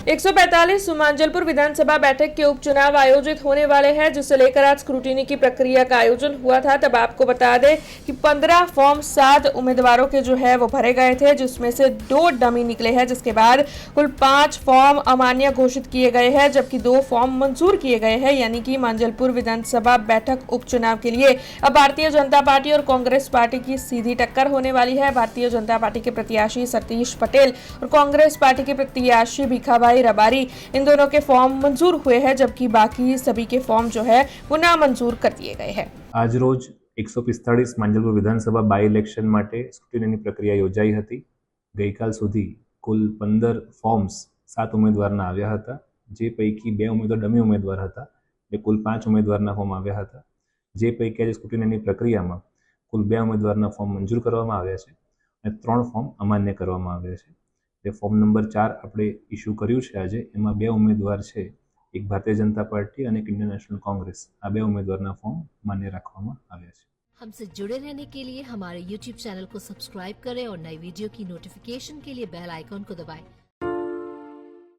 145 मांजलपुर विधानसभा बैठक के उपचुनाव आयोजित होने वाले हैं, जिसे लेकर आज स्क्रूटिनी की प्रक्रिया का आयोजन हुआ था। तब आपको बता दें कि 15 फॉर्म 7 उम्मीदवारों के जो है वो भरे गए थे, जिसमें से 2 डमी निकले हैं, जिसके बाद कुल 5 फॉर्म अमान्य घोषित किए गए हैं, जबकि 2 फॉर्म मंजूर किए गए हैं। यानी कि मांजलपुर विधानसभा बैठक उपचुनाव के लिए अब भारतीय जनता पार्टी और कांग्रेस पार्टी की सीधी टक्कर होने वाली है। भारतीय जनता पार्टी के प्रत्याशी सतीश पटेल और कांग्रेस पार्टी के प्रत्याशी भिखाभाई रबारी, इन दोनों के फॉर्म मंजूर हुए हैं, जबकि बाकी सभी के फॉर्म जो है वो नामंजूर कर दिए गए हैं। आज रोज 145 માંજલપુર વિધાનસભા બાય ઇલેક્શન માટે સ્ક્રુટિનીની પ્રક્રિયા યોજાઈ હતી। ગઈકાલ સુધી કુલ 15 ફોર્મ્સ 7 ઉમેદવારના આવ્યા હતા, જે પૈકી 2 ઉમેદવાર ડમી ઉમેદવાર હતા એટલે કુલ 5 ઉમેદવારના ફોર્મ આવ્યા હતા। જે પૈકી આજે સ્ક્રુટિનીની પ્રક્રિયામાં કુલ 2 ઉમેદવારના ફોર્મ મંજૂર કરવામાં આવ્યા છે અને 3 ફોર્મ અમાન્ય કરવામાં આવ્યા છે। જે ફોર્મ નંબર 4 આપણે ઇસ્યુ કર્યું છે આજે, એમાં 2 ઉમેદવાર છે, એક ભારતીય जनता पार्टी और एक इंडियन नेशनल कांग्रेस, आ बे उम्मीदवार फॉर्म मान्य रखवामां आव्या छे। हमसे जुड़े रहने के लिए हमारे YouTube चैनल को सब्सक्राइब करें और नई वीडियो की नोटिफिकेशन के लिए बेल आइकॉन को दबाएं।